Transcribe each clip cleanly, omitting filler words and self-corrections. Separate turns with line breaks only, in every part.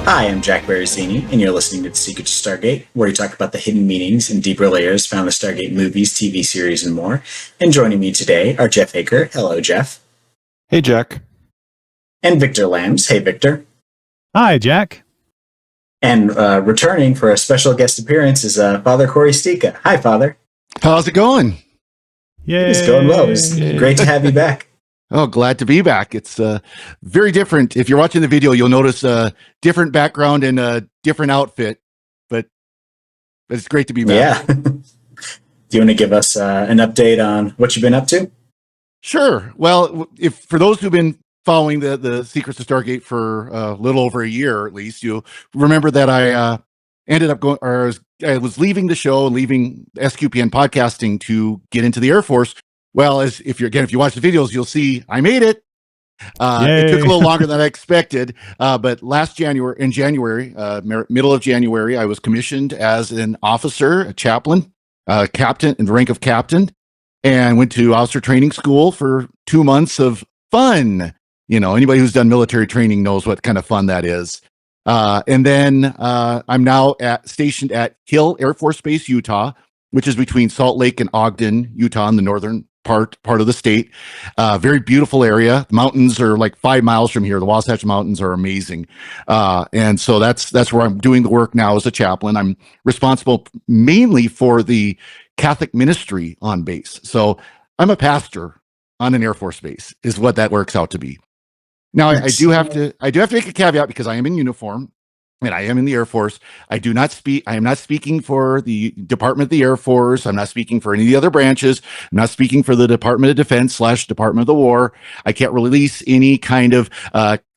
Hi, I'm Jack Barricini, and you're listening to The Secret to Stargate, where we talk about the hidden meanings and deeper layers found in the Stargate movies, TV series, and more. And joining me today are Jeff Haker. Hello, Jeff.
Hey, Jack.
And Victor Lambs. Hey, Victor.
Hi, Jack.
And returning for a special guest appearance is Father Cory Stika. Hi, Father.
How's it going?
Yay.
It's going well. It's great to have you back.
Oh, glad to be back. It's very different. If you're watching the video, you'll notice a different background and a different outfit, but it's great to be back.
Yeah. Do you want to give us an update on what you've been up to?
Sure. Well, if for those who've been following the Secrets of Stargate for a little over a year, at least, you remember that I ended up going, or I was leaving the show, leaving SQPN podcasting to get into the Air Force. Well, if you watch the videos, you'll see I made it. It took a little longer than I expected, but in January, middle of January, I was commissioned as an officer, a chaplain, captain in the rank of captain, and went to officer training school for 2 months of fun. You know, anybody who's done military training knows what kind of fun that is. And then I'm now stationed at Hill Air Force Base, Utah, which is between Salt Lake and Ogden, Utah, in the northern part of the state. Very beautiful area. The mountains are like 5 miles from here. The Wasatch Mountains are amazing. And so that's where I'm doing the work now as a chaplain. I'm responsible mainly for the Catholic ministry on base. So I'm a pastor on an Air Force base is what that works out to be. Now, I do have to make a caveat because I am in uniform and I am in the Air Force. I am not speaking for the Department of the Air Force. I'm not speaking for any of the other branches. I'm not speaking for the Department of Defense / Department of the War. I can't release any kind of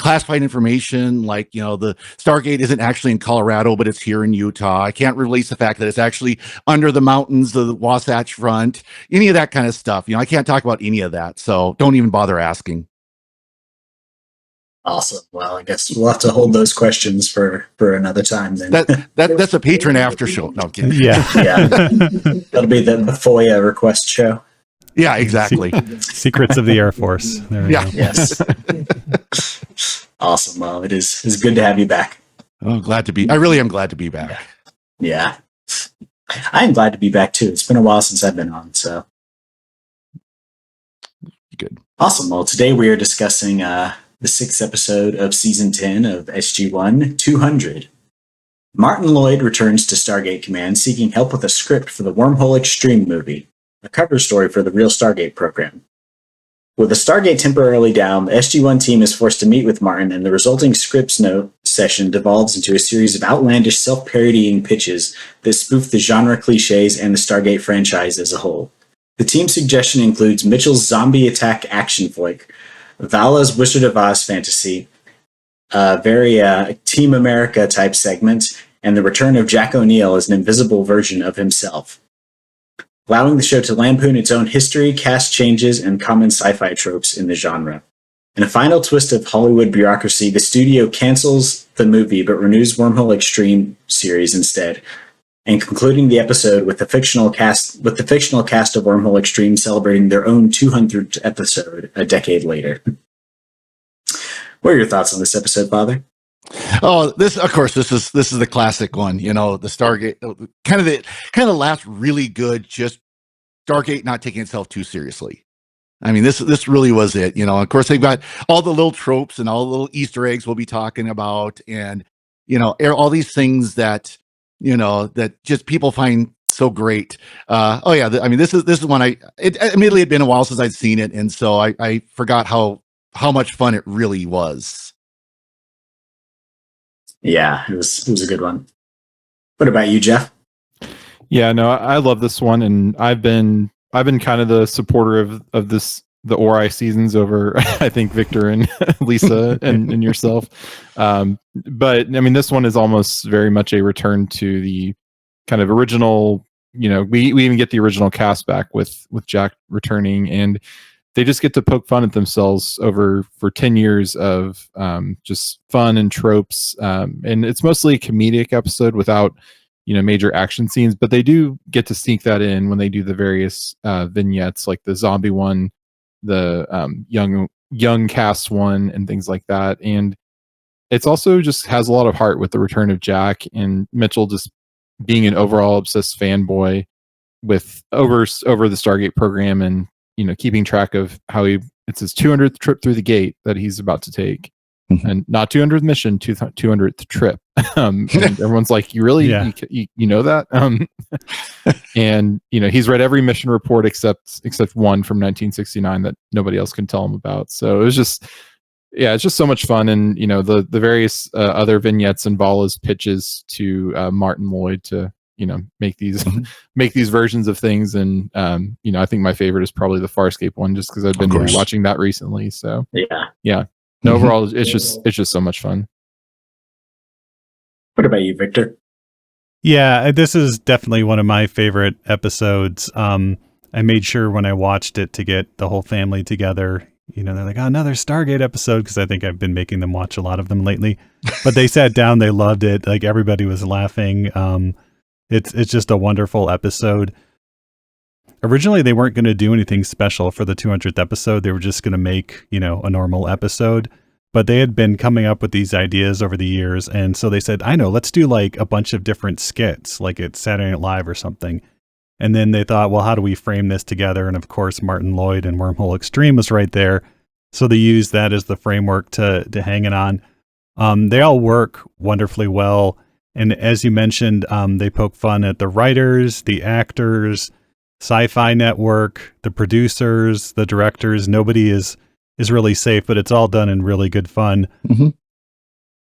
classified information like, the Stargate isn't actually in Colorado, but it's here in Utah. I can't release the fact that it's actually under the mountains of the Wasatch Front, any of that kind of stuff. I can't talk about any of that. So don't even bother asking.
Awesome. Well, I guess we'll have to hold those questions for another time then.
That's a patron after show. No, I'm kidding.
Yeah. That'll be the FOIA request show.
Yeah, exactly.
Secrets of the Air Force. There we go.
Yes. Awesome. Well, it's good to have you back.
Oh, I really am glad to be back.
Yeah. I am glad to be back too. It's been a while since I've been on, so.
Good.
Awesome. Well, today we are discussing the 6th episode of Season 10 of SG-1, 200. Martin Lloyd returns to Stargate Command seeking help with a script for the Wormhole Extreme movie, a cover story for the real Stargate program. With the Stargate temporarily down, the SG-1 team is forced to meet with Martin, and the resulting scripts note session devolves into a series of outlandish self-parodying pitches that spoof the genre cliches and the Stargate franchise as a whole. The team's suggestion includes Mitchell's zombie attack action flick, Vala's Wizard of Oz fantasy, a very Team America type segment, and the return of Jack O'Neill as an invisible version of himself, allowing the show to lampoon its own history, cast changes, and common sci-fi tropes in the genre. In a final twist of Hollywood bureaucracy, the studio cancels the movie but renews Wormhole Extreme series instead, and concluding the episode with the fictional cast of Wormhole Extreme celebrating their own 200th episode a decade later. What are your thoughts on this episode, Father?
Oh, this is the classic one. The Stargate, kind of the last really good, just Stargate not taking itself too seriously. I mean, this really was it. Of course, they've got all the little tropes and all the little Easter eggs we'll be talking about, and all these things that that just people find so great. This is one admittedly had been a while since I'd seen it, and so I forgot how much fun it really was. Yeah,
it was a good one. What about you, Jeff?
Yeah, no, I love this one, and I've been kind of the supporter of the Ori seasons over I think Victor and Lisa and yourself. But I mean, this one is almost very much a return to the kind of original, we even get the original cast back with Jack returning, and they just get to poke fun at themselves for 10 years of just fun and tropes. And it's mostly a comedic episode without, major action scenes, but they do get to sneak that in when they do the various vignettes, like the zombie one, the young cast one, and things like that. And it's also just has a lot of heart with the return of Jack and Mitchell just being an overall obsessed fanboy with over the Stargate program, and keeping track of how it's his 200th trip through the gate that he's about to take. And not 200th mission, 200th trip. And everyone's like, you really, you know that? And he's read every mission report except one from 1969 that nobody else can tell him about. So it was just, it's just so much fun. And the various other vignettes and Vala's pitches to Martin Lloyd to make these versions of things. And I think my favorite is probably the Farscape one, just because I've been watching that recently. So yeah. No, overall, it's just so much fun.
What about you, Victor?
Yeah, this is definitely one of my favorite episodes. I made sure when I watched it to get the whole family together. They're like, oh, another Stargate episode, because I think I've been making them watch a lot of them lately. But they sat down, they loved it. Like, everybody was laughing. It's just a wonderful episode. Originally, they weren't going to do anything special for the 200th episode. They were just going to make, a normal episode. But they had been coming up with these ideas over the years. And so they said, I know, let's do like a bunch of different skits, like it's Saturday Night Live or something. And then they thought, well, how do we frame this together? And of course, Martin Lloyd and Wormhole Extreme was right there. So they used that as the framework to hang it on. They all work wonderfully well. And as you mentioned, they poke fun at the writers, the actors, Sci-Fi Network, the producers, the directors. Nobody is really safe, but it's all done in really good fun.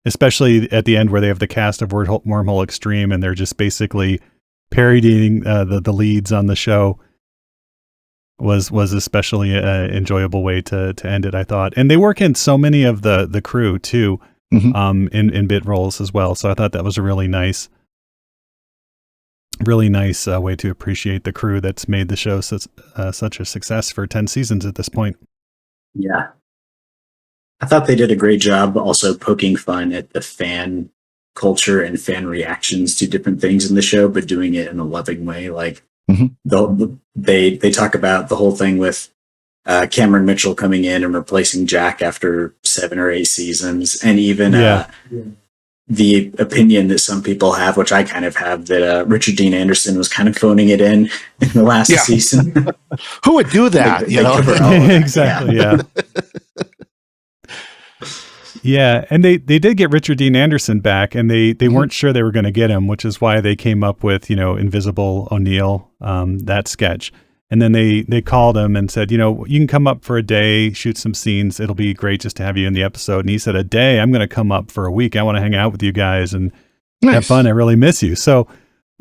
Especially at the end where they have the cast of Wormhole Extreme and they're just basically parodying the leads on the show. Was especially an enjoyable way to end it, I thought. And they work in so many of the crew too, in bit roles as well. So I thought that was a really nice way to appreciate the crew that's made the show such a success for 10 seasons at this point.
Yeah. I thought they did a great job also poking fun at the fan culture and fan reactions to different things in the show, but doing it in a loving way. Like they talk about the whole thing with Cameron Mitchell coming in and replacing Jack after 7 or 8 seasons. And even the opinion that some people have, which I kind of have, that Richard Dean Anderson was kind of phoning it in the last season.
Who would do that?
Exactly. Yeah. Yeah, and they did get Richard Dean Anderson back, and they weren't sure they were going to get him, which is why they came up with Invisible O'Neill, that sketch. And then they called him and said, you can come up for a day, shoot some scenes. It'll be great just to have you in the episode. And he said, a day? I'm going to come up for a week. I want to hang out with you guys and have fun. I really miss you. So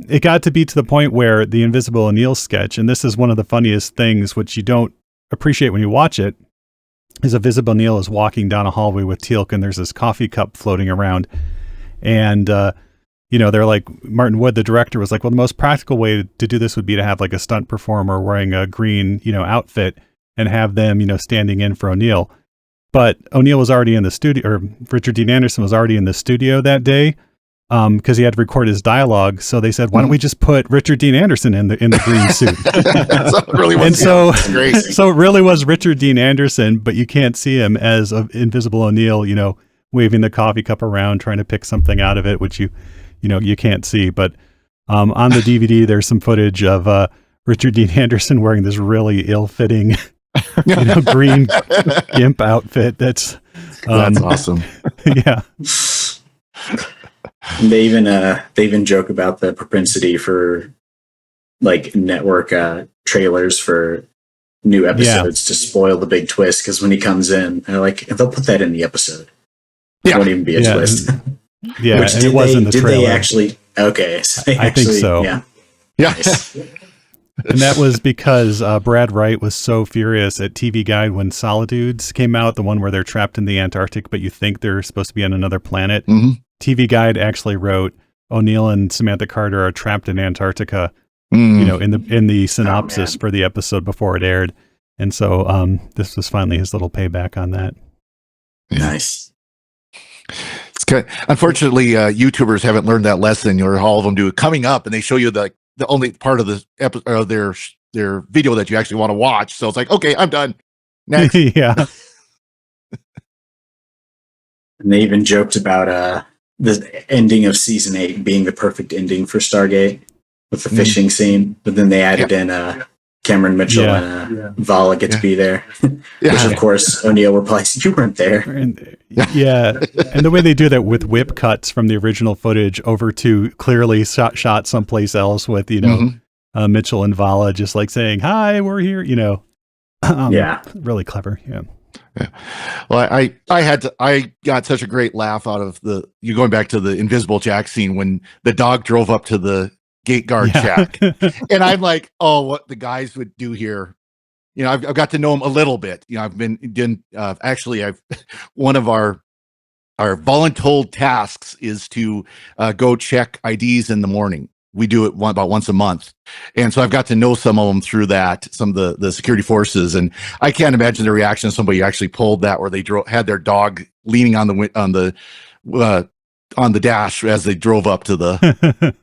it got to be to the point where the Invisible O'Neill sketch, and this is one of the funniest things, which you don't appreciate when you watch it, is Invisible O'Neill is walking down a hallway with Teal'c, and there's this coffee cup floating around. And, they're like, Martin Wood, the director, was like, well, the most practical way to do this would be to have like a stunt performer wearing a green, outfit and have them, standing in for O'Neill. But O'Neill was already in the studio, or Richard Dean Anderson was already in the studio that day, because he had to record his dialogue. So they said, why don't we just put Richard Dean Anderson in the green suit? So it really was Richard Dean Anderson, but you can't see him as Invisible O'Neill, waving the coffee cup around, trying to pick something out of it, which you can't see. But on the DVD, there's some footage of Richard Dean Anderson wearing this really ill-fitting, green gimp outfit. That's
awesome.
Yeah.
They even joke about the propensity for like network trailers for new episodes to spoil the big twist, because when he comes in, they're like, they'll put that in the episode. It won't even be a twist.
Yeah,
Which
it was in the trailer.
Did they actually? Okay, so
I think so.
Yeah.
Nice.
And that was because Brad Wright was so furious at TV Guide when Solitudes came out, the one where they're trapped in the Antarctic, but you think they're supposed to be on another planet. TV Guide actually wrote O'Neill and Samantha Carter are trapped in Antarctica, in the synopsis for the episode before it aired. And so this was finally his little payback on that.
Nice.
It's good. Unfortunately, YouTubers haven't learned that lesson, or all of them do. Coming up, and they show you the only part of the episode, their video that you actually want to watch. So it's like, okay, I'm done. Next.
Yeah.
And they even joked about the ending of season 8 being the perfect ending for Stargate with the fishing scene. But then they added in Cameron Mitchell and Vala get to be there. Which, of course, O'Neill replies, "You weren't there."
And, and the way they do that with whip cuts from the original footage over to clearly shot someplace else with, Mitchell and Vala just like saying, "Hi, we're here," really clever. Yeah.
Well, I got such a great laugh out of you going back to the Invisible Jack scene when the dog drove up to the gate guard shack, and I'm like, oh, what the guys would do here. I've got to know him a little bit. I've been I've one of our voluntold tasks is to go check IDs in the morning. We do it about once a month. And so I've got to know some of them through that, some of the security forces. And I can't imagine the reaction of somebody who actually pulled that, where they had their dog leaning on the dash as they drove up to the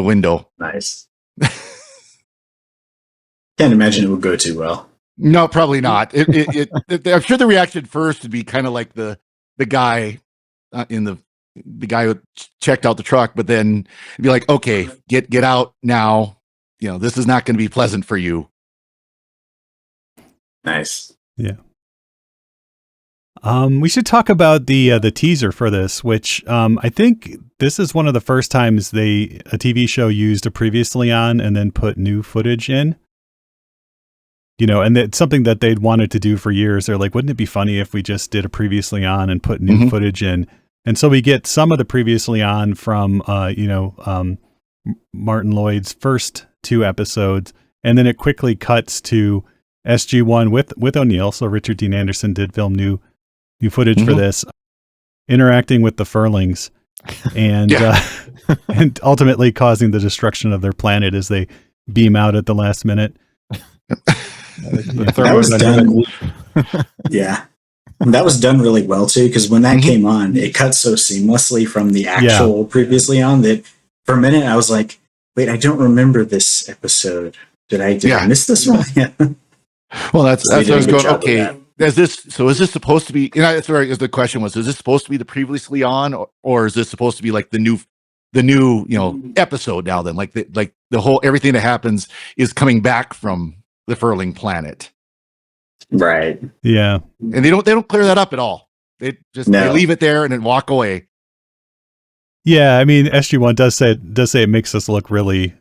window.
Nice. Can't imagine it would go too well.
No, probably not. I'm sure the reaction first would be kind of like the guy the guy who checked out the truck, but then it'd be like, okay, get out now. This is not going to be pleasant for you.
Nice.
Yeah. We should talk about the teaser for this, which I think this is one of the first times a TV show used a previously on and then put new footage in. And it's something that they'd wanted to do for years. They're like, wouldn't it be funny if we just did a previously on and put new footage in? And so we get some of the previously on from, Martin Lloyd's first 2 episodes, and then it quickly cuts to SG-1 with O'Neill. So Richard Dean Anderson did film new footage for this, interacting with the Furlings, and and ultimately causing the destruction of their planet as they beam out at the last minute.
That was done. That was done really well too, because when that came on, it cut so seamlessly from the actual previously on that for a minute I was like, wait, I don't remember this episode. Did I miss this one?
Well, that's what I was going, okay. Is this supposed to be, that's where the question was, is this supposed to be the previously on, or is this supposed to be like the new episode now then? Like the whole, everything that happens is coming back from the Furling planet.
Right.
Yeah.
And they don't clear that up at all. They leave it there and then walk away.
Yeah, I mean, SG-1 does say it makes us look really,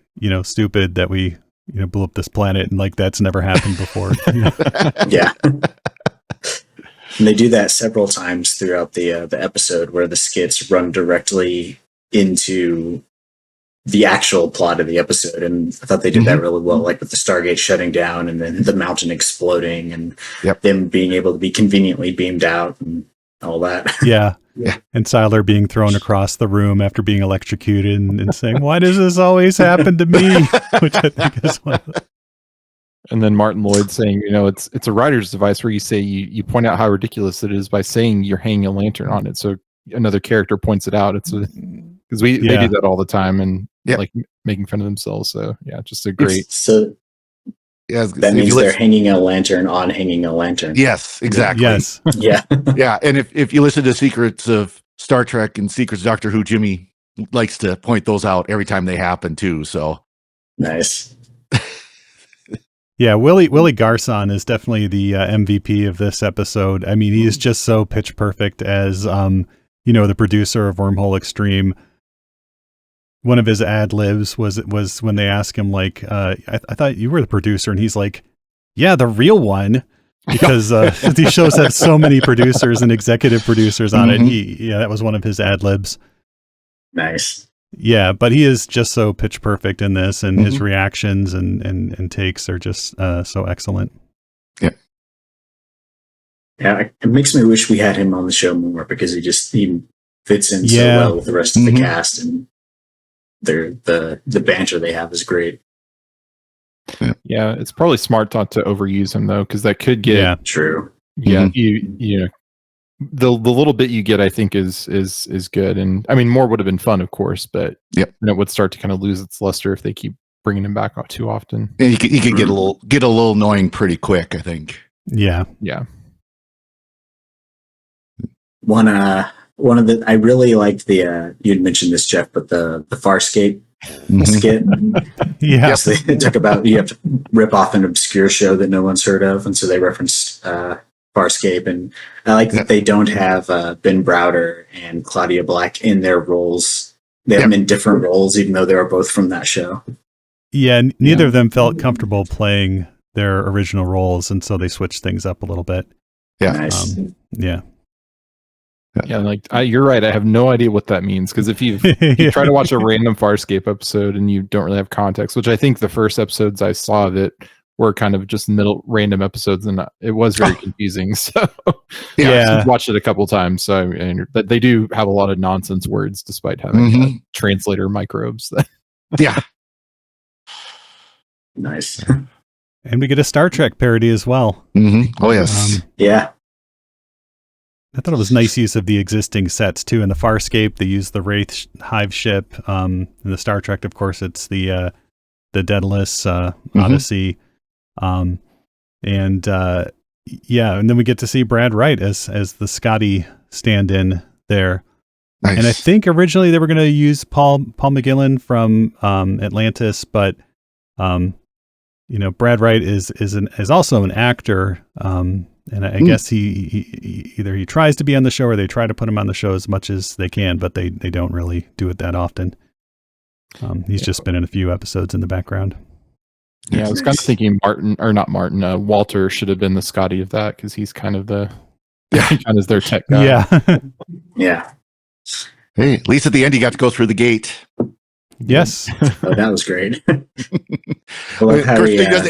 stupid that we, blew up this planet, and like that's never happened before.
Yeah. And they do that several times throughout the episode, where the skits run directly into the actual plot of the episode, and I thought they did that really well, like with the Stargate shutting down and then the mountain exploding and them being able to be conveniently beamed out and all that.
Yeah. And Siler being thrown across the room after being electrocuted and saying, "Why does this always happen to me?" Which I think is one of the...
And then Martin Lloyd saying, it's a writer's device where you say you point out how ridiculous it is by saying you're hanging a lantern on it. So another character points it out. It's because they do that all the time and like making fun of themselves. So yeah, just a great.
So that means they're hanging a lantern on hanging a lantern.
Yes, exactly.
Yes.
Yeah.
Yeah. And if you listen to Secrets of Star Trek and Secrets of Doctor Who, Jimmy likes to point those out every time they happen too. So
nice.
Yeah, Willie Garson is definitely the MVP of this episode. I mean, he is just so pitch perfect as, the producer of Wormhole Extreme. One of his ad libs was when they ask him, like, I thought you were the producer, and he's like, yeah, the real one, because these shows have so many producers and executive producers on it. That was one of his ad libs.
Nice.
Yeah, but he is just so pitch perfect in this, and his reactions and takes are just so excellent.
Yeah.
Yeah, it makes me wish we had him on the show more, because he fits in so well with the rest of the cast, and the banter they have is great.
Yeah, it's probably smart not to overuse him though, because that could get
true.
Yeah, the little bit you get, I think, is good, and I mean, more would have been fun, of course, but it would start to kind of lose its luster if they keep bringing him back out too often.
And he could get a little annoying pretty quick, I think.
Yeah.
One I really liked the you had mentioned this, Jeff, but the Farscape skit.
Yeah.
Yes, they talk about you have to rip off an obscure show that no one's heard of, and so they referenced Farscape. And I like that they don't have Ben Browder and Claudia Black in their roles. They have them in different roles, even though they were both from that show.
Yeah, neither of them felt comfortable playing their original roles, and so they switched things up a little bit.
Yeah.
Nice.
Yeah.
Yeah, like you're right. I have no idea what that means because if you try to watch a random Farscape episode and you don't really have context, which I think the first episodes I saw of it were kind of just random episodes, and it was very confusing. So I've watched it a couple times. So but they do have a lot of nonsense words, despite having translator microbes.
Yeah.
Nice.
And we get a Star Trek parody as well.
Oh yes.
Yeah.
I thought it was nice use of the existing sets too. In the Farscape, they use the Wraith Hive ship. In the Star Trek, of course, it's the Daedalus Odyssey. And then we get to see Brad Wright as the Scotty stand-in there.
Nice.
And I think originally they were going to use Paul McGillen from Atlantis, but Brad Wright is also an actor. And I guess he either tries to be on the show or they try to put him on the show as much as they can, but they don't really do it that often. He's just been in a few episodes in the background.
Yeah, I was kind of thinking Walter should have been the Scotty of that because he's kind of kind of their tech guy.
Yeah.
Yeah.
Hey, at least at the end, he got to go through the gate.
Yes.
Oh, that was great.
It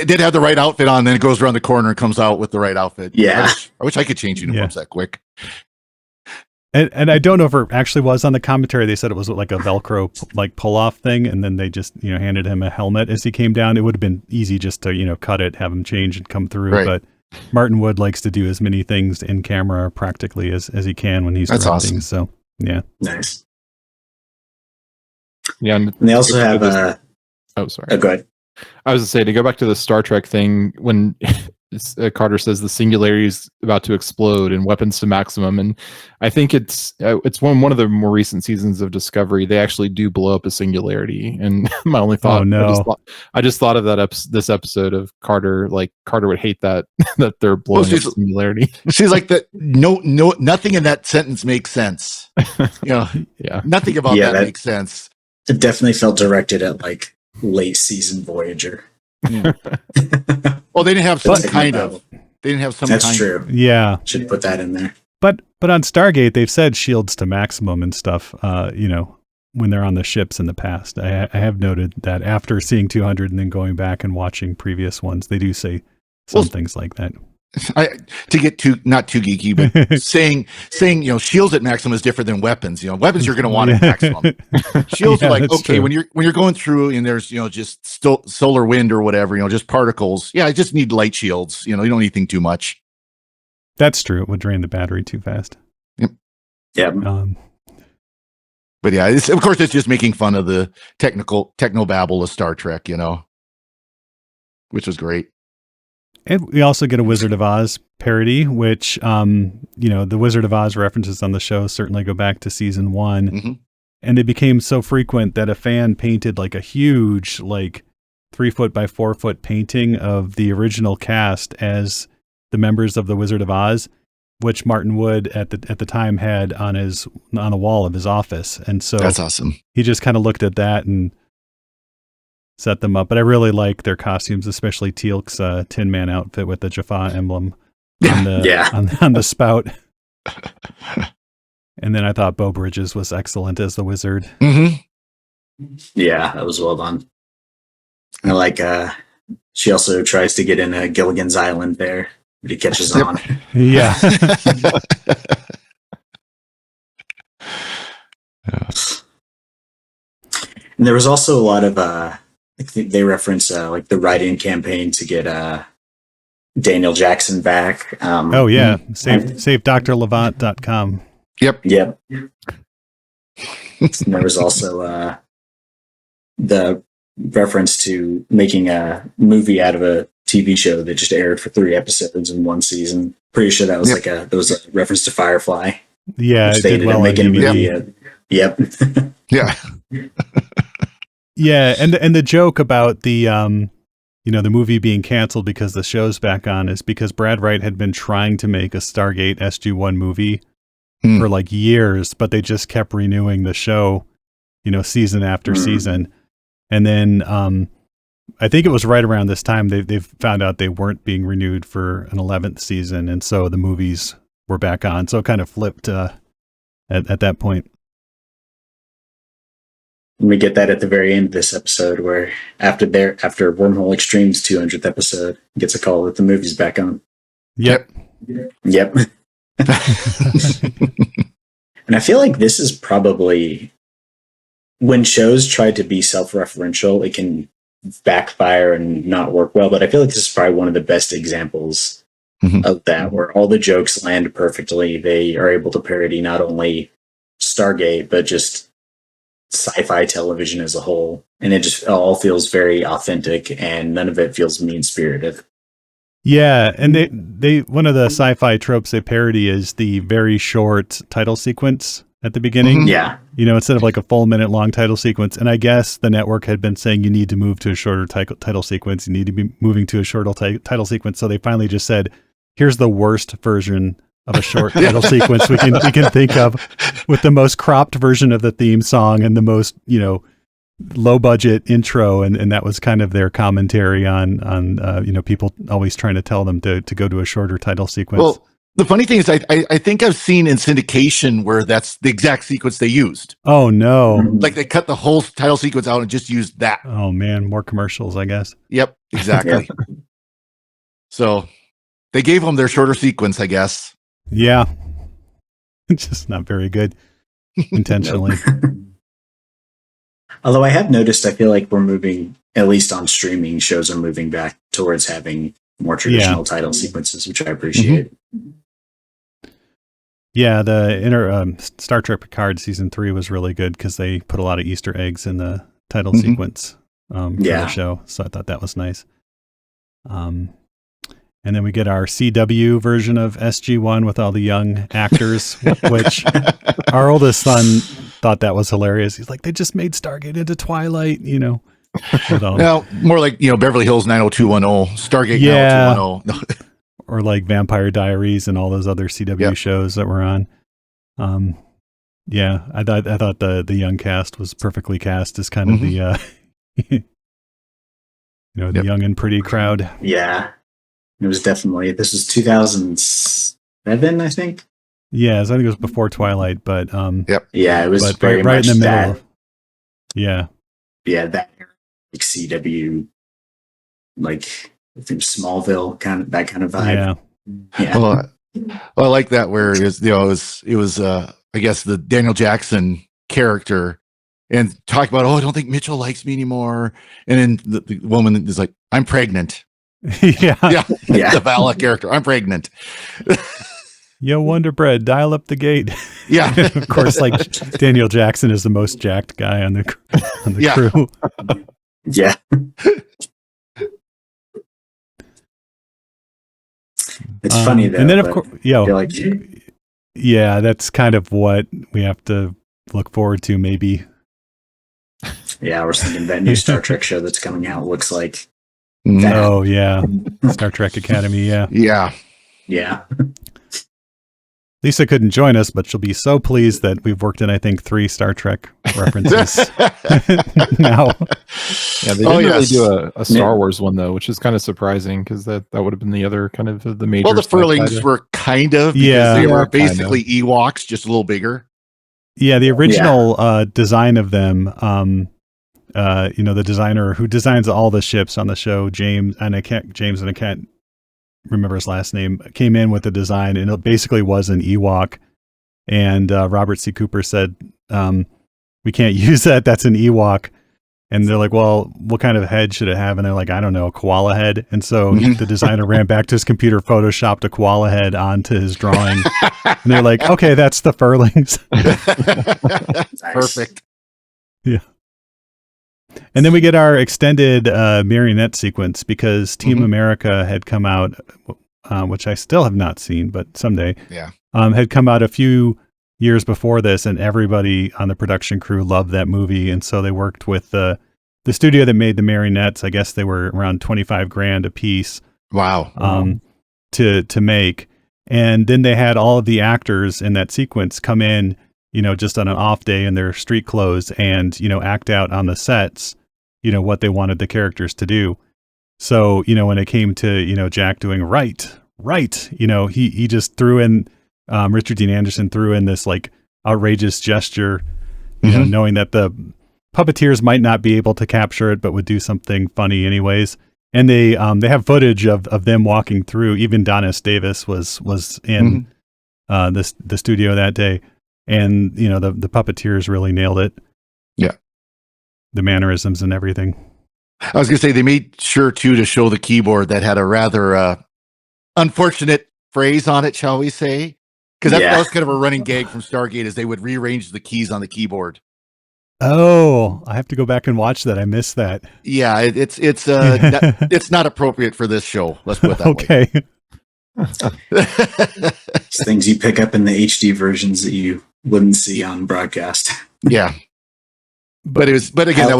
did have the right outfit on, then it goes around the corner and comes out with the right outfit.
Yeah.
I wish I could change uniforms that quick.
And I don't know if it actually was on the commentary. They said it was like a Velcro pull off thing, and then they just handed him a helmet as he came down. It would have been easy just to cut it, have him change and come through. Right. But Martin Wood likes to do as many things in camera practically as he can when he's directing. Awesome. So yeah,
nice.
Yeah, and
they also have
oh, sorry.
Oh, go ahead.
I was to say, to go back to the Star Trek thing, when Carter says the singularity is about to explode and weapons to maximum, and I think it's one of the more recent seasons of Discovery. They actually do blow up a singularity, and my only thought, I just thought of that this episode of Carter. Like Carter would hate that they're blowing up a singularity.
She's like that. No, nothing in that sentence makes sense. Nothing about that makes sense.
It definitely felt directed at like late season Voyager.
Yeah. Well, they didn't have some kind of. They didn't have some.
That's true.
Yeah,
should put that in there.
But on Stargate, they've said shields to maximum and stuff. When they're on the ships in the past, I have noted that after seeing 200 and then going back and watching previous ones, they do say some things like that.
To get not too geeky, but saying shields at maximum is different than weapons. Weapons you're going to want at maximum. Shields are like okay, true. when you're going through and there's just solar wind or whatever, just particles. Yeah, I just need light shields. You don't need anything too much.
That's true. It would drain the battery too fast.
Yep.
Yeah.
But yeah, of course it's just making fun of the techno babble of Star Trek, which was great.
And we also get a Wizard of Oz parody, which, the Wizard of Oz references on the show certainly go back to season 1. Mm-hmm. And they became so frequent that a fan painted like a huge, 3-foot by 4-foot painting of the original cast as the members of the Wizard of Oz, which Martin Wood at the time had on the wall of his office. And so
that's awesome.
He just kind of looked at that and set them up. But I really like their costumes, especially Teal'c's Tin Man outfit with the Jaffa emblem on the spout. And then I thought Beau Bridges was excellent as the wizard.
Mm-hmm.
Yeah, that was well done. I like she also tries to get in Gilligan's Island there, but he catches on.
Yeah.
And there was also a lot of they reference the write-in campaign to get Daniel Jackson back.
Save drlevant.com.
Yep. And there was also the reference to making a movie out of a TV show that just aired for 3 episodes in one season. Pretty sure that was that was a reference to Firefly.
Yeah,
which
it
they
did
ended
well
up
on
making a
DVD.
movie. Yep.
Yeah.
Yeah, and the joke about the the movie being canceled because the show's back on is because Brad Wright had been trying to make a Stargate SG-1 movie for like years, but they just kept renewing the show, season after season. And then I think it was right around this time they found out they weren't being renewed for an 11th season, and so the movies were back on. So it kind of flipped at that point.
We get that at the very end of this episode, where after Wormhole Extreme's 200th episode, gets a call that the movie's back on.
Yep.
Yep. And I feel like this is probably, when shows try to be self-referential, it can backfire and not work well. But I feel like this is probably one of the best examples of that, where all the jokes land perfectly. They are able to parody not only Stargate, but just sci-fi television as a whole, and it just all feels very authentic, and none of it feels mean-spirited.
Yeah, and they one of the sci-fi tropes they parody is the very short title sequence at the beginning.
Yeah.
Instead of like a full minute long title sequence. And I guess the network had been saying you need to move to a shorter title sequence. You need to be moving to a shorter title sequence. So they finally just said, here's the worst version of a short title sequence we can think of, with the most cropped version of the theme song and the most, low budget intro. And that was kind of their commentary on people always trying to tell them to go to a shorter title sequence.
Well, the funny thing is, I think I've seen in syndication where that's the exact sequence they used.
Oh no.
Like they cut the whole title sequence out and just used that.
Oh man, more commercials, I guess.
Yep, exactly. So they gave them their shorter sequence, I guess.
Yeah. Just not very good intentionally.
Although I have noticed, I feel like we're moving, at least on streaming, shows are moving back towards having more traditional title sequences, which I appreciate.
Yeah, the Star Trek Picard season 3 was really good because they put a lot of Easter eggs in the title sequence for the show. So I thought that was nice. And then we get our CW version of SG-1 with all the young actors, which our oldest son thought that was hilarious. He's like, they just made Stargate into Twilight,
Well, more like, Beverly Hills 90210, Stargate 90210.
Or like Vampire Diaries and all those other CW shows that were on. I thought the young cast was perfectly cast as kind of the the young and pretty crowd.
Yeah. It was definitely, this was 2007, I think.
Yeah, I think it was before Twilight, but
yeah, it was
but
very
right
much
in the
that.
middle. Yeah,
that like CW, like I think Smallville, that kind of vibe. Yeah.
Well, I like that where it was I guess the Daniel Jackson character, and talk about, I don't think Mitchell likes me anymore, and then the woman is like, I'm pregnant.
yeah.
The Vala character, I'm pregnant.
Yo, Wonder Bread, dial up the gate.
Yeah.
Of course, like Daniel Jackson is the most jacked guy on the crew.
Yeah. It's funny though.
And then of course,
like,
that's kind of what we have to look forward to, maybe.
Yeah, I was thinking that new Star Trek show that's coming out looks like
that.
Oh yeah, Star Trek Academy.
Yeah.
Lisa couldn't join us, but she'll be so pleased that we've worked in, I think, 3 Star Trek references now.
Yeah, they didn't really do a Star Wars one though, which is kind of surprising because that would have been the other kind of the major.
Well, the Furlings were kind of, because they were basically Ewoks, just a little bigger.
Yeah, the original design of them, the designer who designs all the ships on the show, James, and I can't remember his last name, came in with the design, and it basically was an Ewok. And Robert C. Cooper said, we can't use that. That's an Ewok. And they're like, well, what kind of head should it have? And they're like, I don't know, a koala head. And so the designer ran back to his computer, photoshopped a koala head onto his drawing. And they're like, okay, that's the Furlings.
Perfect.
Yeah. And then we get our extended marionette sequence because Team America had come out, which I still have not seen, but someday, had come out a few years before this, and everybody on the production crew loved that movie. And so they worked with the studio that made the marionettes. I guess they were around $25,000 a piece.
Wow.
To make. And then they had all of the actors in that sequence come in, just on an off day in their street clothes and, act out on the sets, what they wanted the characters to do. So, when it came to, Jack doing right, he just threw in, Richard Dean Anderson threw in this like outrageous gesture, knowing that the puppeteers might not be able to capture it, but would do something funny anyways. And they have footage of them walking through. Even Don S. Davis was in the studio that day, and the puppeteers really nailed it.
Yeah,
the mannerisms and everything.
I was gonna say they made sure too to show the keyboard that had a rather unfortunate phrase on it, shall we say? Because that was kind of a running gag from Stargate, is they would rearrange the keys on the keyboard.
Oh, I have to go back and watch that. I missed that.
Yeah, it's not appropriate for this show. Let's put it that
way.
It's things you pick up in the HD versions that you wouldn't see on broadcast.
Yeah, but again, that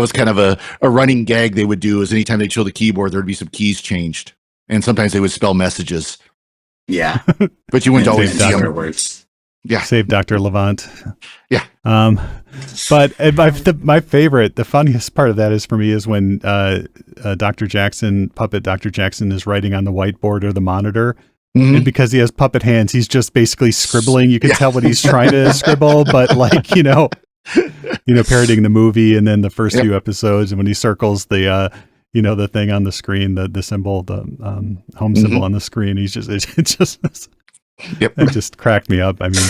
was kind of a running gag they would do. Is anytime they'd show the keyboard, there'd be some keys changed, and sometimes they would spell messages.
Yeah,
but you wouldn't always see
other
them.
Words.
Yeah.
Save Dr. Levant.
Yeah.
But my favorite, the funniest part of that is for me is when Dr. Jackson is writing on the whiteboard or the monitor. And because he has puppet hands, he's just basically scribbling. You can tell what he's trying to scribble, but like, parodying the movie and then the first few episodes. And when he circles the, the thing on the screen, the symbol, the home symbol on the screen, it just cracked me up. I mean,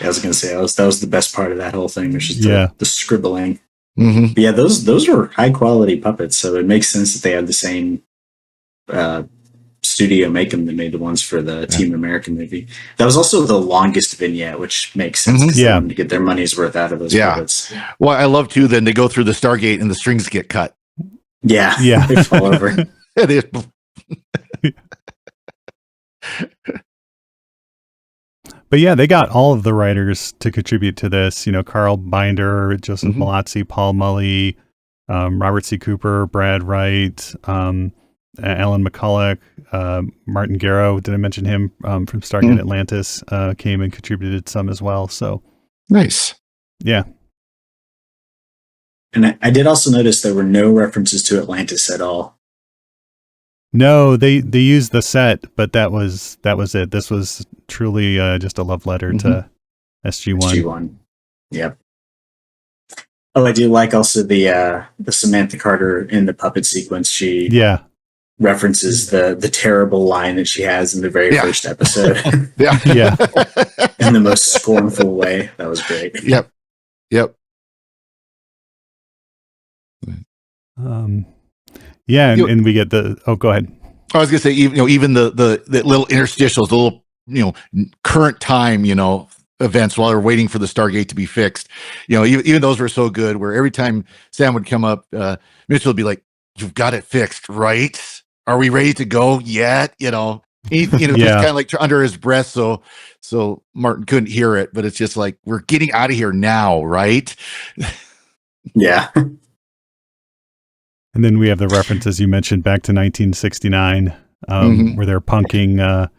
I was going to say that was the best part of that whole thing. Was just the scribbling.
Mm-hmm.
But yeah, those were high quality puppets, so it makes sense that they had the same studio make them that made the ones for the Team America movie. That was also the longest vignette, which makes sense because they wanted to get their money's worth out of those puppets.
Well, I love too. Then they go through the Stargate and the strings get cut.
Yeah, they fall over.
But yeah, they got all of the writers to contribute to this. Carl Binder, Joseph Malazzi, Paul Mully, Robert C. Cooper, Brad Wright, Alan McCulloch, Martin Garrow. Did I mention him from Stargate Atlantis? Came and contributed some as well. So
nice.
Yeah.
And I did also notice there were no references to Atlantis at all.
No, they used the set, but that was it. This was truly just a love letter to SG-1.
SG-1. Yep. Oh, I do like also the Samantha Carter in the puppet sequence. She references the terrible line that she has in the very first episode. In the most scornful way. That was great.
Yep.
And we get the. Oh, go ahead.
I was gonna say, even the little interstitials, the little current time events while they're waiting for the Stargate to be fixed. Even those were so good. Where every time Sam would come up, Mitchell would be like, "You've got it fixed, right? Are we ready to go yet?" Just kind of like under his breath, so Martin couldn't hear it. But it's just like, we're getting out of here now, right?
Yeah.
And then we have the references you mentioned back to 1969, where they're punking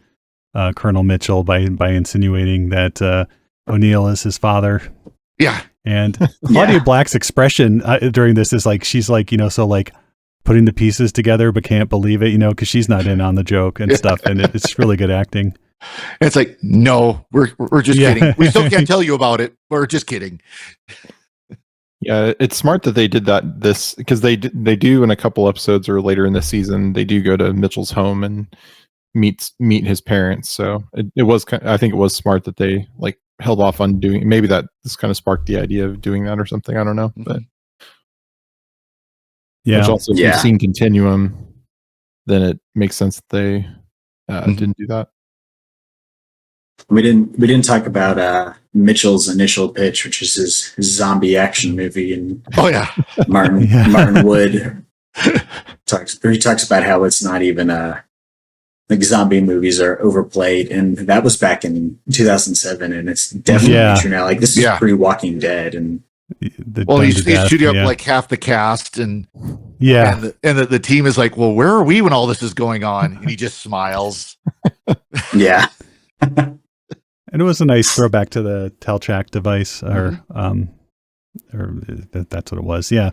Colonel Mitchell by insinuating that O'Neill is his father.
Yeah.
And Claudia Black's expression during this is like, she's like, so like putting the pieces together, but can't believe it, because she's not in on the joke and stuff. And it's really good acting.
And it's like, no, we're just kidding. We still can't tell you about it. We're just kidding.
Yeah, it's smart that they did that. Because they do in a couple episodes or later in the season, they do go to Mitchell's home and meet his parents. So it was I think it was smart that they like held off on doing. Maybe that this kind of sparked the idea of doing that or something. I don't know, but which also if you've seen Continuum, then it makes sense that they didn't do that.
We didn't talk about Mitchell's initial pitch, which is his zombie action movie, and Martin Wood talks about how it's not even like zombie movies are overplayed, and that was back in 2007, and it's definitely true now. Like this is pre-Walking Dead, and
he's shooting up like half the cast, and the team is like, well, where are we when all this is going on? And he just smiles.
Yeah.
And it was a nice throwback to the Teltrack device, or that's what it was. Yeah.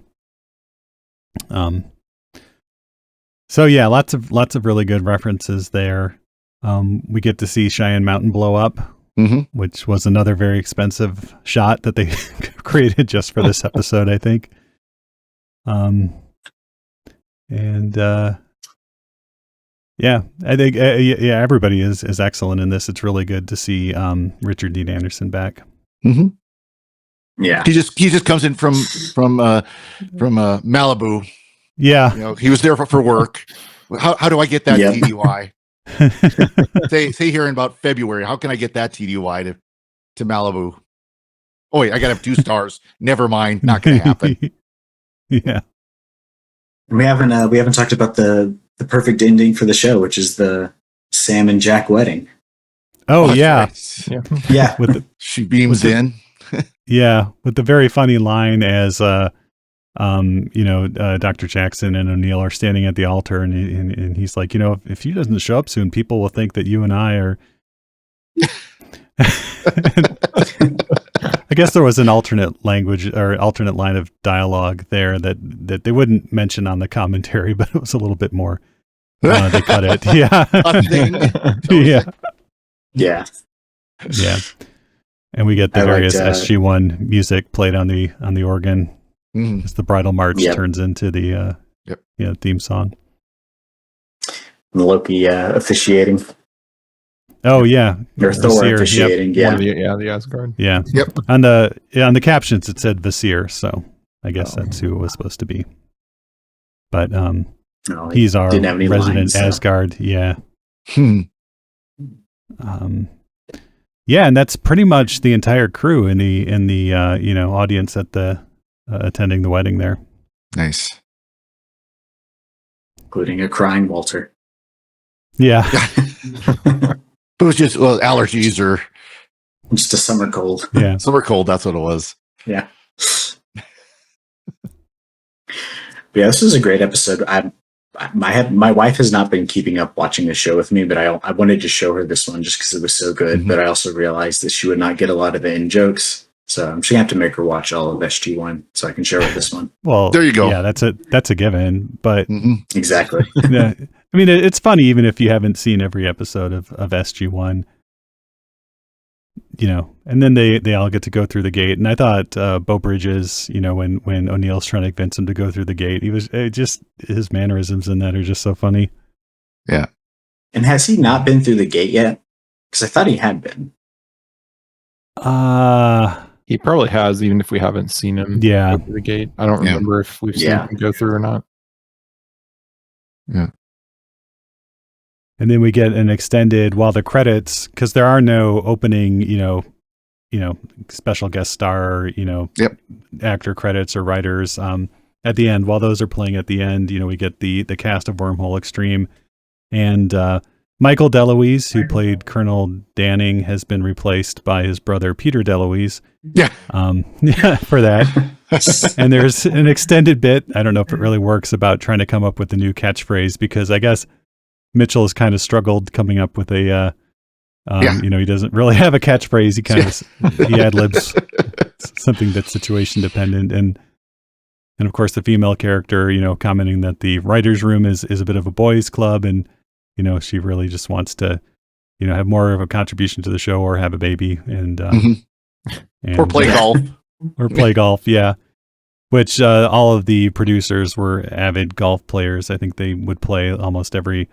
So yeah, lots of really good references there. We get to see Cheyenne Mountain blow up, which was another very expensive shot that they created just for this episode, I think. Yeah, I think everybody is excellent in this. It's really good to see Richard Dean Anderson back.
Yeah,
he just comes in from Malibu.
Yeah,
he was there for work. How do I get that TDY? say here in about February. How can I get that TDY to Malibu? Oh wait, I gotta have 2 stars. Never mind, not gonna happen.
Yeah,
we haven't talked about the perfect ending for the show, which is the Sam and Jack wedding.
Oh yeah.
Right. Yeah.
She beams in.
Yeah, with the very funny line as Dr. Jackson and O'Neill are standing at the altar, and he's like, if he doesn't show up soon, people will think that you and I are. I guess there was an alternate language or alternate line of dialogue there that they wouldn't mention on the commentary, but it was a little bit more. They cut it. Yeah.
Yeah.
And we get the various SG-1 music played on the organ as the bridal march turns into the theme song.
And Loki officiating.
Oh yeah,
or Thor officiating.
Yep. The Asgard.
Yeah.
Yep.
On the captions it said Vasir, so I guess that's who it was supposed to be. But he's our resident lines, Asgard. Yeah. Yeah, and that's pretty much the entire crew in the audience at the attending the wedding there.
Nice,
including a crying Walter.
Yeah.
It was just allergies or
just a summer cold.
Yeah,
summer cold. That's what it was.
Yeah. Yeah, this was a great episode. My wife has not been keeping up watching the show with me, but I wanted to show her this one just because it was so good. But I also realized that she would not get a lot of the in jokes, so I'm just gonna have to make her watch all of SG-1 so I can show her this one.
Well,
there you go.
Yeah, that's a given. But
exactly.
Yeah, I mean, it's funny even if you haven't seen every episode of SG-1. And then they all get to go through the gate. And I thought Beau Bridges, when O'Neill's trying to convince him to go through the gate, his mannerisms in that are just so funny.
Yeah.
And has he not been through the gate yet? Because I thought he had been.
He probably has, even if we haven't seen him go through the gate. I don't remember if we've seen him go through or not.
Yeah.
And then we get an extended, while the credits, because there are no opening, special guest star, actor credits or writers. At the end, while those are playing at the end, we get the cast of Wormhole Extreme, and Michael DeLuise, who played Colonel Danning, has been replaced by his brother Peter DeLuise.
Yeah.
For that. And there's an extended bit. I don't know if it really works, about trying to come up with a new catchphrase, because I guess Mitchell has kind of struggled coming up with a, he doesn't really have a catchphrase. He kind of, he ad-libs something that's situation dependent. And of course the female character, commenting that the writer's room is a bit of a boys club. And, she really just wants to, have more of a contribution to the show or have a baby and
or play golf.
Or play golf. Yeah. Which all of the producers were avid golf players. I think they would play almost every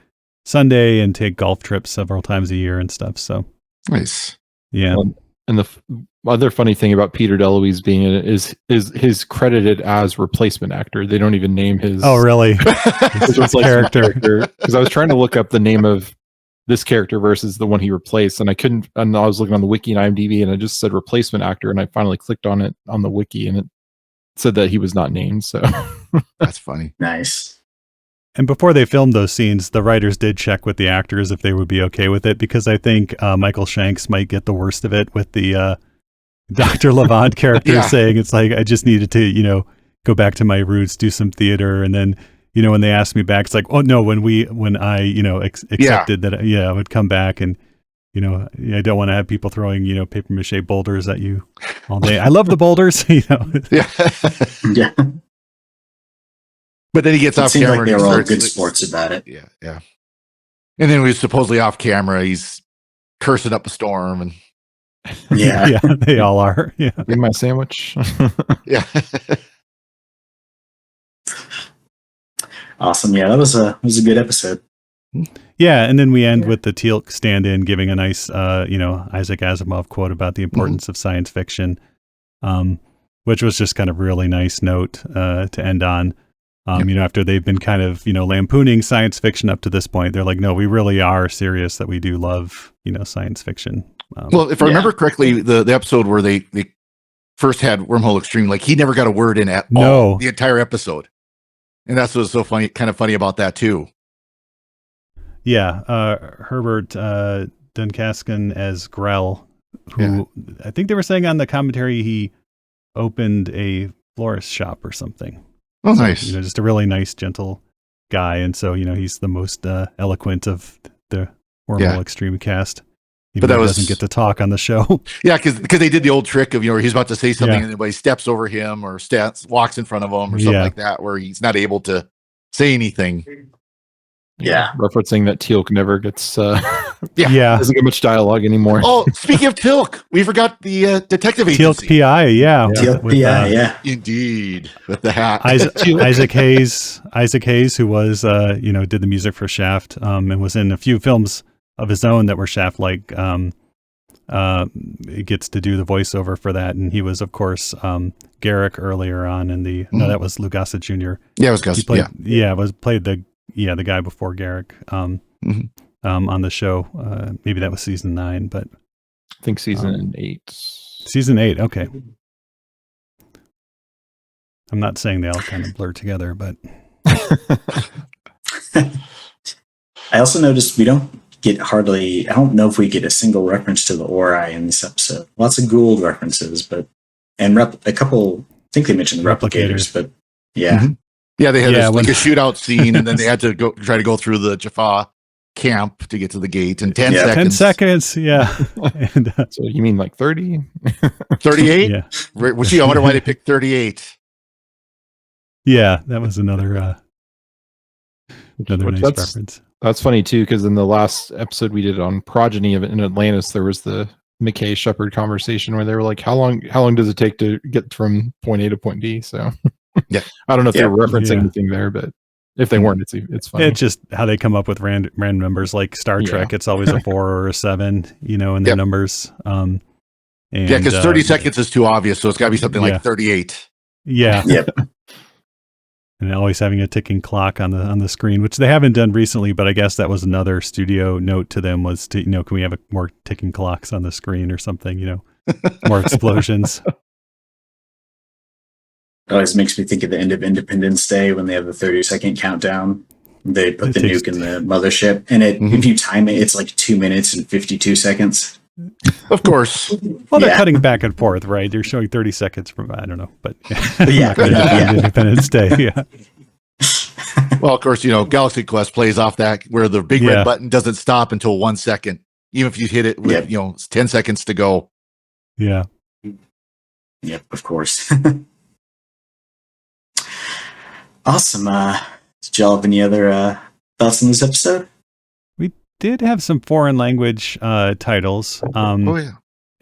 Sunday and take golf trips several times a year and stuff. So
nice.
Yeah.
And the other funny thing about Peter DeLuise being in it is he's credited as replacement actor. They don't even name his.
Oh, really?
his character. Because I was trying to look up the name of this character versus the one he replaced, and I couldn't. And I was looking on the wiki and IMDb, and it just said replacement actor, and I finally clicked on it on the wiki, and it said that he was not named. So
that's funny.
Nice.
And before they filmed those scenes, the writers did check with the actors if they would be okay with it, because I think Michael Shanks might get the worst of it with the Dr. Levant character saying it's like, I just needed to, go back to my roots, do some theater. And then, when they asked me back, it's like, oh no, when I accepted that, I would come back and, I don't want to have people throwing, paper mache boulders at you all day. I love the boulders,
Yeah.
But then he gets off
Seems
camera.
like they
and
were
he
all
starts-
good sports about it.
Yeah, yeah. And then when he's supposedly off camera, he's cursing up a storm, and
Yeah.
yeah, they all are. Yeah.
Give my sandwich.
yeah,
Awesome. Yeah, that was a good episode.
Yeah, and then we end with the Teal'c stand-in giving a nice, Isaac Asimov quote about the importance of science fiction, which was just kind of really nice note to end on. After they've been kind of, lampooning science fiction up to this point, they're like, no, we really are serious that we do love, science fiction.
Well, if I remember correctly, the episode where they first had Wormhole Extreme, like he never got a word in at all the entire episode, and that's what's so funny, kind of funny about that too.
Yeah, Herbert Dunkaskin as Grell, who I think they were saying on the commentary he opened a florist shop or something.
Oh, nice.
Just a really nice, gentle guy, and so he's the most eloquent of the Wormhole Extreme cast. Even
But that
though he
was-
doesn't get to talk on the show.
Yeah, because they did the old trick of where he's about to say something and anybody steps over him or walks in front of him or something like that, where he's not able to say anything.
Yeah.
Referencing that Teal'c never gets
Yeah.
doesn't get much dialogue anymore.
Oh, speaking of Teal'c, we forgot the detective
Teal'c
agency.
PI, yeah.
Yeah.
Indeed, with the hat.
Isaac Hayes, who was, did the music for Shaft, and was in a few films of his own that were Shaft-like. He gets to do the voiceover for that, and he was, of course, Garrick earlier on in the. No, that was Lou Gossett Jr.
Yeah, it was Gus.
He played the guy before Garrick on the show. Maybe that was season 9, but
I think season 8.
Season 8, okay. I'm not saying they all kind of blur together, but
I also noticed we don't get I don't know if we get a single reference to the Ori in this episode. Lots of Gould references, and a couple, I think they mentioned the replicators, but yeah.
Mhm. Yeah, they had
Yeah,
a shootout scene, and then they had to try to go through the Jaffa camp to get to the gate in 10 seconds.
10 seconds, yeah. And,
So you mean like 30?
38?
yeah.
Well, gee, I wonder why they picked 38.
Yeah, that was another nice reference.
That's funny too, because in the last episode we did on Progeny in Atlantis, there was the McKay Shepard conversation where they were like, "How long does it take to get from point A to point D?" So,
Yeah.
I don't know if they were referencing
Yeah.
anything there, but if they weren't, it's funny.
It's just how they come up with random numbers. Like Star Trek, it's always a 4 or a 7, in their numbers. And,
Yeah, because 30 seconds is too obvious, so it's got to be something
Yeah.
like 38.
Yeah.
Yep.
And always having a ticking clock on the screen, which they haven't done recently, but I guess that was another studio note to them was to, can we have more ticking clocks on the screen or something, more explosions.
It always makes me think of the end of Independence Day when they have the 30-second countdown. They put the nuke in the mothership, and if you time it, it's like 2 minutes and 52 seconds.
Of course.
Well, they're cutting back and forth, right? They're showing 30 seconds from, I don't know, but
Yeah.
Independence Day, yeah.
Well, of course, Galaxy Quest plays off that where the big red button doesn't stop until 1 second, even if you hit it with, it's 10 seconds to go.
Yeah.
Yep, of course. Awesome. Did y'all have any other thoughts on this episode?
We did have some foreign language titles.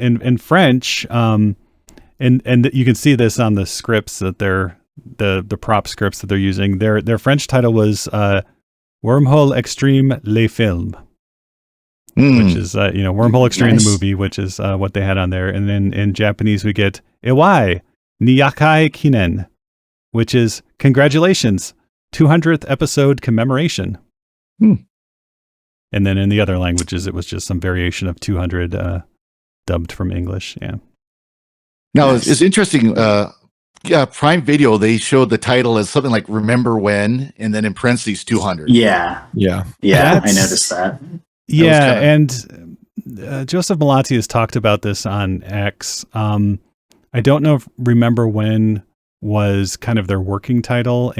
In French, and you can see this on the scripts that they're the prop scripts that they're using. Their French title was Wormhole Extreme Le Film, which is Wormhole Extreme the movie, which is what they had on there. And then in Japanese we get Iwai Niyakai Kinen, which is congratulations, 200th episode commemoration. And then in the other languages, it was just some variation of 200 dubbed from English. Yeah.
Now, it's interesting Prime Video, they showed the title as something like "Remember When," and then in parentheses 200.
Yeah,
Yeah.
I noticed that.
Yeah, and Joseph Malazzi has talked about this on X. I don't know if "Remember When" was kind of their working title,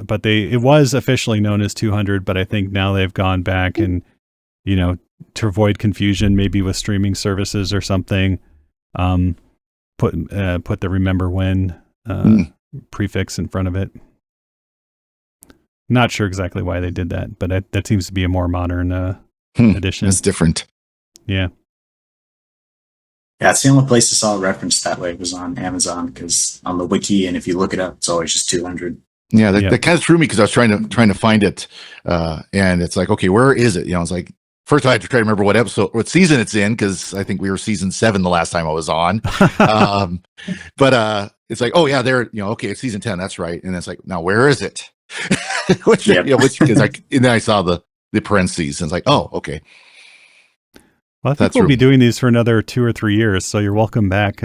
but it was officially known as 200. But I think now they've gone back and, you know, to avoid confusion, maybe with streaming services or something, put the "Remember When" prefix in front of it. Not sure exactly why they did that, but that seems to be a more modern edition.
That's different.
Yeah.
Yeah, it's the only place I saw it referenced that way was on Amazon, because on the wiki, and if you look it up, it's always just 200.
Yeah, that kind of threw me because I was trying to find it, and it's like, okay, where is it? You know, it's like first I had to try to remember what season it's in, because I think we were season 7 the last time I was on. But it's like, oh yeah, there, you know, okay, it's season 10, that's right. And it's like, now where is it? Which because and then I saw the parentheses, and it's like, oh, okay.
Well, I think we'll be doing these for another 2 or 3 years, so you're welcome back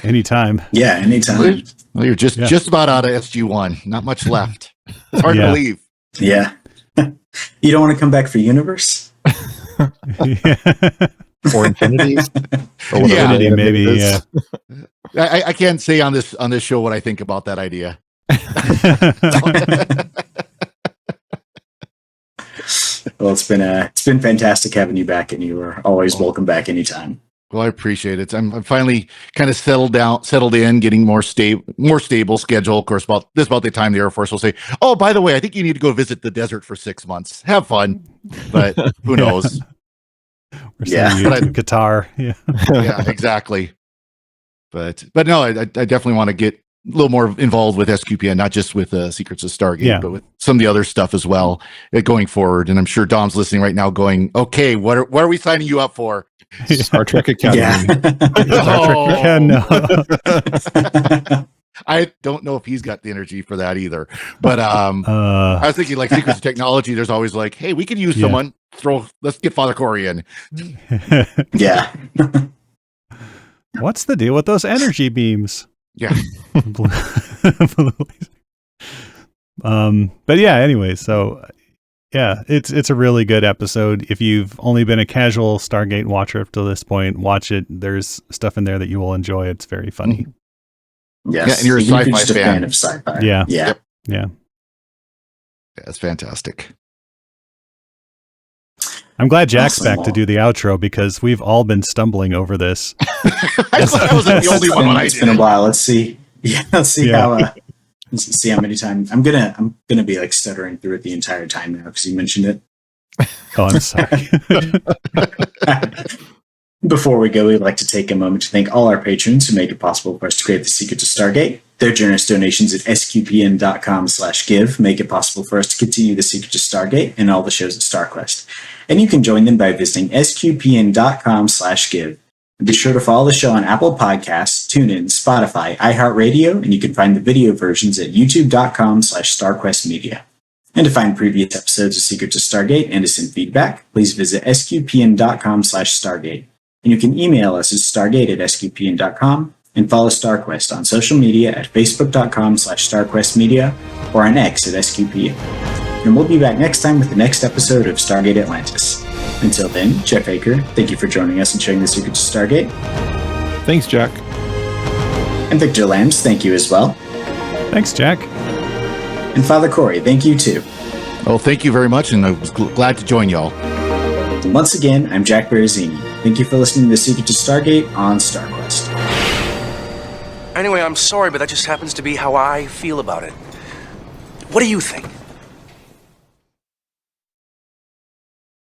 anytime.
Yeah, anytime.
Well, you're just about out of SG-1. Not much left. It's hard to believe.
Yeah. You don't want to come back for Universe?
Or Infinity? Or
Infinity, maybe, yeah.
I can't say on this show what I think about that idea.
Well, it's been fantastic having you back, and you are always welcome back anytime.
Well, I appreciate it. I'm finally kind of settled in, getting more stable schedule. Of course, about the time the Air Force will say, "Oh, by the way, I think you need to go visit the desert for 6 months. Have fun." But who knows?
We're sending you to Qatar. Yeah,
yeah, exactly. But no, I definitely want to get a little more involved with SQPN, not just with Secrets of Stargate, but with some of the other stuff as well going forward. And I'm sure Dom's listening right now going, okay, what are we signing you up for?
Star Trek Academy.
Yeah. No.
I don't know if he's got the energy for that either. But I was thinking like Secrets of Technology, there's always like, hey, we could use someone. Let's get Father Cory in.
Yeah.
What's the deal with those energy beams?
Yeah.
But yeah, anyway, so yeah, it's a really good episode. If you've only been a casual Stargate watcher up to this point, watch it. There's stuff in there that you will enjoy. It's very funny.
Yes.
Yeah, and you're a sci-fi
fan of sci-fi.
Yeah.
Yeah.
Yeah.
Yeah, it's fantastic.
I'm glad Jack's back to do the outro, because we've all been stumbling over this.
I thought I wasn't the only one.
It's been a while. Let's see. Yeah, let's see how. Let's see how many times I'm gonna be like stuttering through it the entire time now because you mentioned it.
Oh, I'm sorry.
Before we go, we'd like to take a moment to thank all our patrons who make it possible for us to create the Secret to Stargate. Their generous donations at sqpn.com/give make it possible for us to continue the Secret to Stargate and all the shows at StarQuest. And you can join them by visiting sqpn.com/give. Be sure to follow the show on Apple Podcasts, TuneIn, Spotify, iHeartRadio, and you can find the video versions at youtube.com/StarQuestMedia. And to find previous episodes of Secret to Stargate and to send feedback, please visit sqpn.com/Stargate. And you can email us at stargate@sqpn.com and follow StarQuest on social media at facebook.com/StarQuestMedia or on X at SQPN. And we'll be back next time with the next episode of Stargate Atlantis. Until then, Jeff Aker, thank you for joining us and sharing the Secret to Stargate.
Thanks, Jack.
And Victor Lambs, thank you as well.
Thanks, Jack.
And Father Cory, thank you too.
Oh, thank you very much, and I was glad to join y'all.
And once again, I'm Jack Berrezzini. Thank you for listening to The Secret to Stargate on StarQuest.
Anyway, I'm sorry, but that just happens to be how I feel about it. What do you think?